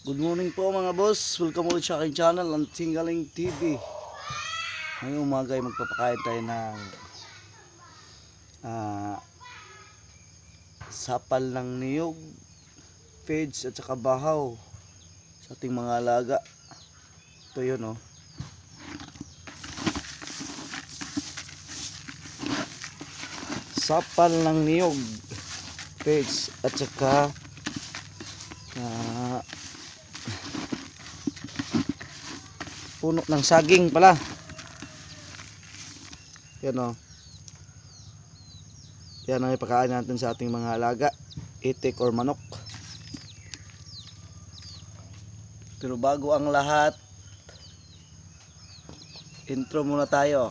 Good morning po mga boss. Welcome ulit sa aking channel, ang Tingaling TV. Ngayong umaga ay magpapakain tayo ng sapal ng niyog, feeds at saka bahaw sa ating mga alaga. Ito yun oh. Sapal ng niyog, feeds at saka puno ng saging pala. Yan o. Yan ang ipakain natin sa ating mga alaga, itik or manok. Pero bago ang lahat, intro muna tayo.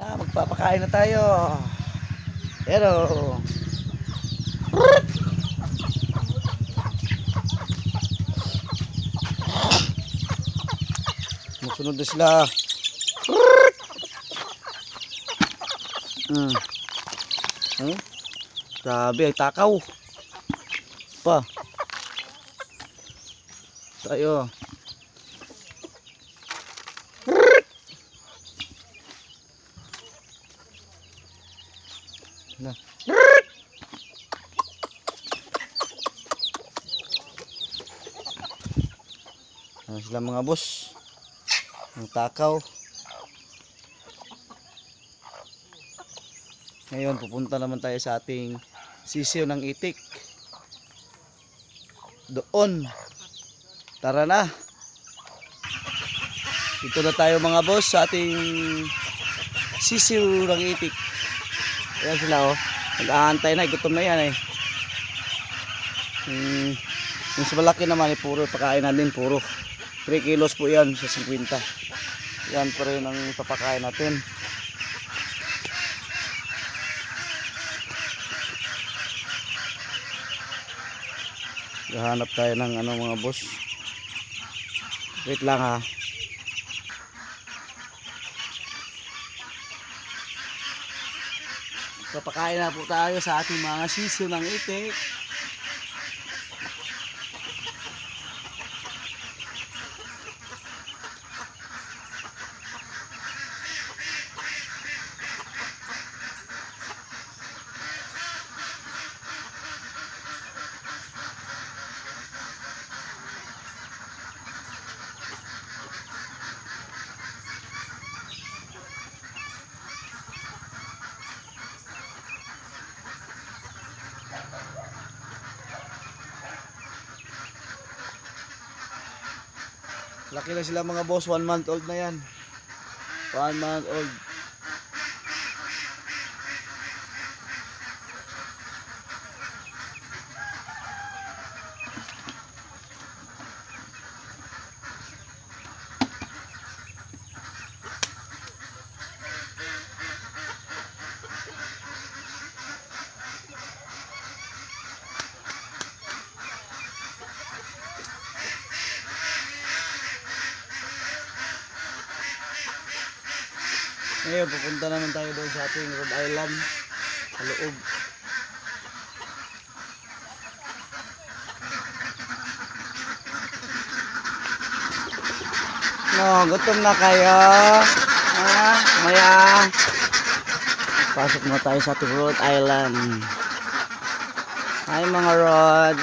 Magpapakain na tayo. Hello. Masunod na sila. Grabe ay takaw. Pa. Tayo. Na. Ano sila mga boss? Ang takaw. Ngayon pupunta naman tayo sa ating sisiw ng itik. Doon. Tara na. Dito na tayo mga boss sa ating sisiw ng itik. Ayan sila oh. Nag-aantay na, gutom na yan eh. Yung sa malaki naman eh, puro pakain natin, puro 3 kilos po yan sa 50. Yan pa rin ang papakain natin. Hanap tayo ng ano mga boss. Wait lang ha. Papakain na po tayo sa ating mga sisiw ng itik. Laki na sila mga boss, 1 month old na yan. 1 month old. Ngayon pupunta naman tayo doon sa ating Rhode Island sa loob. No, gutom na kayo. Maya. Pasok na tayo sa ating Rhode Island. Hi mga Rod.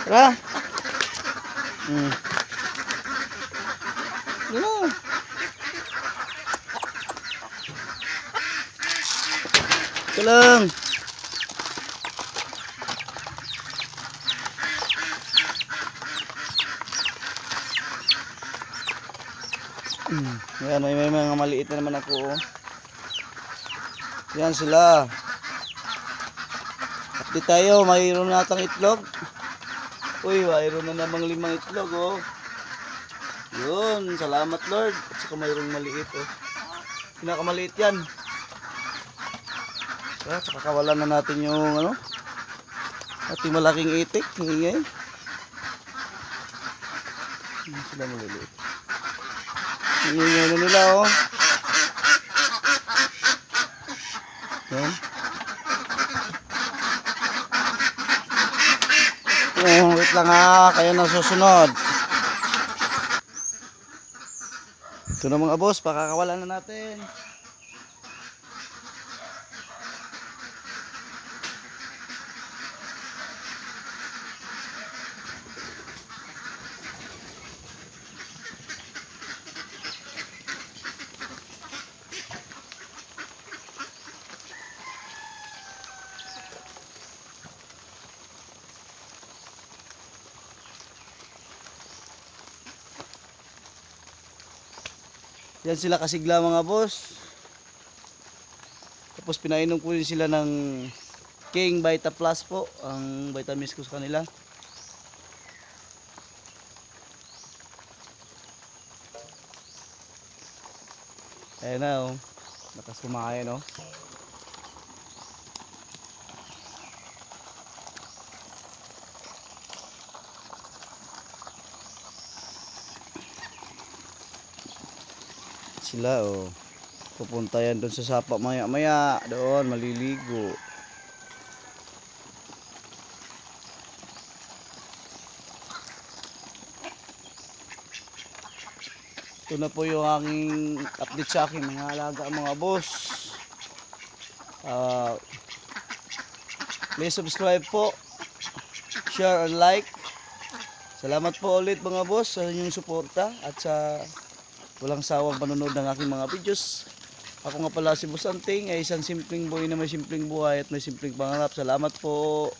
Tara. Ito lang. Yan, may mga maliit na naman ako. Yan sila. Update tayo, mayroon natang itlog. Uy, mayroon na namang 5 itlog oh. Yun, salamat Lord. At saka mayroong maliit oh. Pinakamaliit yan. Saka kawalan na natin yung ano, ating malaking itik. Hingay. Hindi sila maliliit. Yung nila oh. Yan. Wait lang ha, kayo na susunod. Ito na mga boss, pakakawalan na natin. Yan sila kasigla mga boss. Tapos pinainom ko rin sila ng King Vita Plus po, ang vitamins ko sa kanila. Ayan na oh, lakas kumain oh. Sila oh, pupunta yan doon sa sapa maya maya, doon maliligo. Ito na po yung aking update sa akin mga alaga mga boss. Please subscribe po, share and like. Salamat po ulit mga boss sa inyong suporta at sa walang sawang panonood ng aking mga videos. Ako nga pala si Boss Anting, ay isang simpleng boy na may simpleng buhay at may simpleng pangarap. Salamat po.